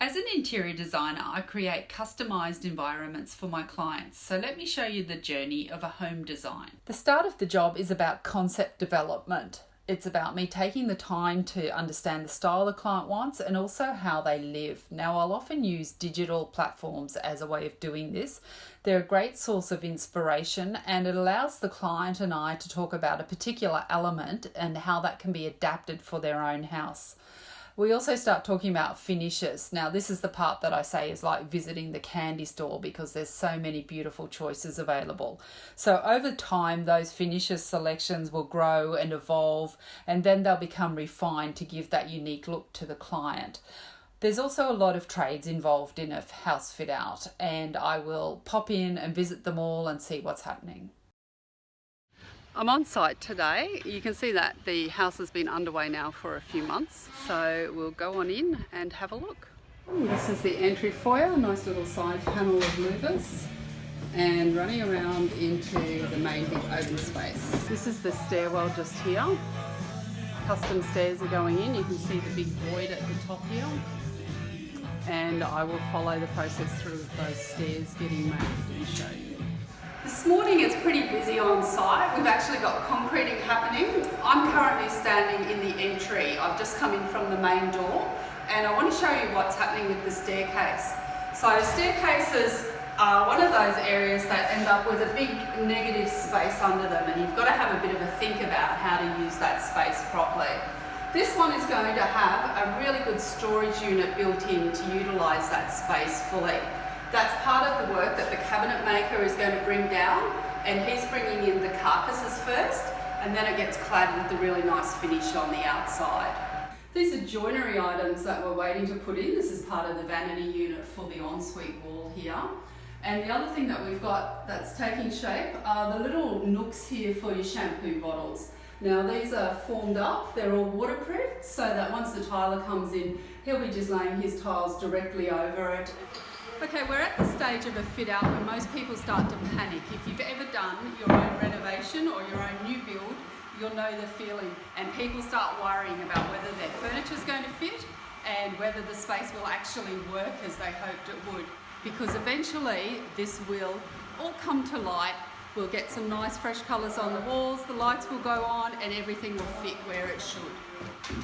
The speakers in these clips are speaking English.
As an interior designer, I create customized environments for my clients. So let me show you the journey of a home design. The start of the job is about concept development. It's about me taking the time to understand the style the client wants and also how they live. Now, I'll often use digital platforms as a way of doing this. They're a great source of inspiration, and it allows the client and I to talk about a particular element and how that can be adapted for their own house. We also start talking about finishes. Now, this is the part that I say is like visiting the candy store because there's so many beautiful choices available. So over time, those finishes selections will grow and evolve, and then they'll become refined to give that unique look to the client. There's also a lot of trades involved in a house fit out, and I will pop in and visit them all and see what's happening. I'm on site today. You can see that the house has been underway now for a few months, so we'll go on in and have a look. This is the entry foyer, nice little side panel of louvers, and running around into the main big open space. This is the stairwell just here. Custom stairs are going in. You can see the big void at the top here, and I will follow the process through with those stairs getting made and show you. This morning it's pretty busy on site. We've actually got concreting happening. I'm currently standing in the entry. I've just come in from the main door, and I want to show you what's happening with the staircase. So staircases are one of those areas that end up with a big negative space under them, and you've got to have a bit of a think about how to use that space properly. This one is going to have a really good storage unit built in to utilise that space fully. That's part of the work that the cabinet maker is going to bring down, and he's bringing in the carcasses first, and then it gets clad with the really nice finish on the outside. These are joinery items that we're waiting to put in. This is part of the vanity unit for the ensuite wall here. And the other thing that we've got that's taking shape are the little nooks here for your shampoo bottles. Now, these are formed up, they're all waterproof, so that once the tiler comes in, he'll be just laying his tiles directly over it. Okay, we're at the stage of a fit out where most people start to panic. If you've ever done your own renovation or your own new build, you'll know the feeling, and people start worrying about whether their furniture is going to fit and whether the space will actually work as they hoped it would, because eventually this will all come to light. We'll get some nice fresh colours on the walls, the lights will go on, and everything will fit where it should.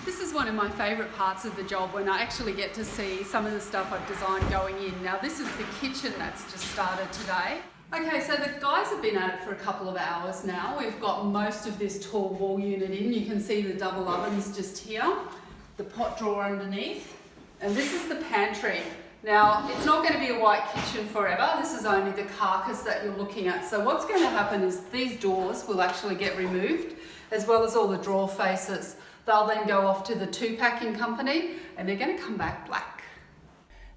This is one of my favourite parts of the job, when I actually get to see some of the stuff I've designed going in. Now, this is the kitchen that's just started today. Okay, so the guys have been at it for a couple of hours now. We've got most of this tall wall unit in. You can see the double ovens just here, the pot drawer underneath, and this is the pantry. Now, it's not going to be a white kitchen forever. This is only the carcass that you're looking at. So what's going to happen is these doors will actually get removed, as well as all the drawer faces. They'll then go off to the two-packing company, and they're going to come back black.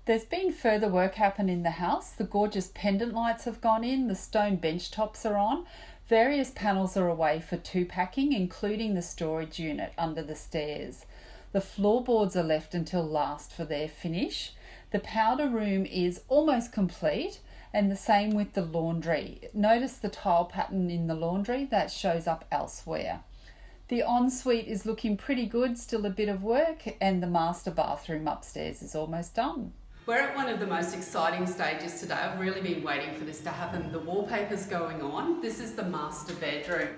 There's been further work happen in the house. The gorgeous pendant lights have gone in, the stone bench tops are on. Various panels are away for two-packing, including the storage unit under the stairs. The floorboards are left until last for their finish. The powder room is almost complete, and the same with the laundry. Notice the tile pattern in the laundry that shows up elsewhere. The ensuite is looking pretty good, still a bit of work, and the master bathroom upstairs is almost done. We're at one of the most exciting stages today. I've really been waiting for this to happen. The wallpaper's going on. This is the master bedroom.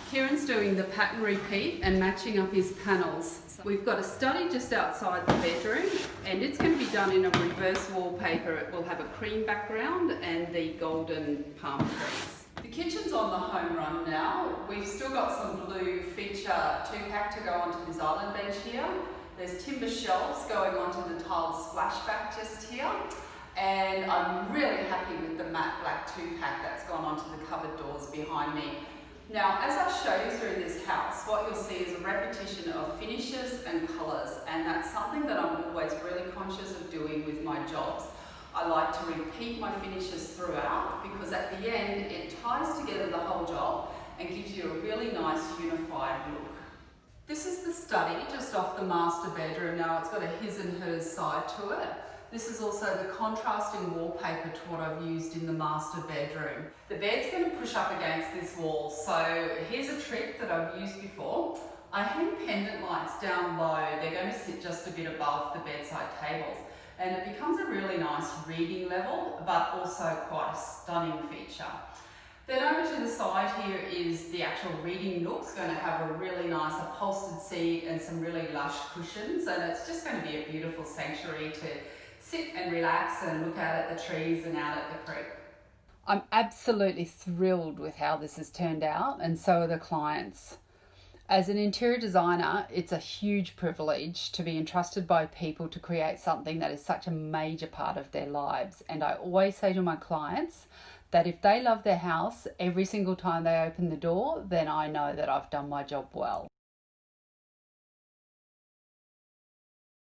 Kieran's doing the pattern repeat and matching up his panels. We've got a study just outside the bedroom, and it's going to be done in a reverse wallpaper. It will have a cream background and the golden palm trees. The kitchen's on the home run now. We've still got some blue feature two-pack to go onto this island bench here. There's timber shelves going onto the tiled splashback just here. And I'm really happy with the matte black two-pack that's gone onto the cupboard doors behind me. Now, as I show you through this house, what you'll see is a repetition of finishes and colours, and that's something that I'm always really conscious of doing with my jobs. I like to repeat my finishes throughout, because at the end it ties together the whole job and gives you a really nice unified look. This is the study just off the master bedroom. Now, it's got a his and hers side to it. This is also the contrasting wallpaper to what I've used in the master bedroom. The bed's going to push up against this wall, so here's a trick that I've used before. I hang pendant lights down low. They're going to sit just a bit above the bedside tables. and it becomes a really nice reading level, but also quite a stunning feature. Then over to the side here is the actual reading nook. It's going to have a really nice upholstered seat and some really lush cushions, and it's just going to be a beautiful sanctuary to sit and relax and look out at the trees and out at the creek. I'm absolutely thrilled with how this has turned out, and so are the clients. As an interior designer, it's a huge privilege to be entrusted by people to create something that is such a major part of their lives. And I always say to my clients that if they love their house every single time they open the door, then I know that I've done my job well.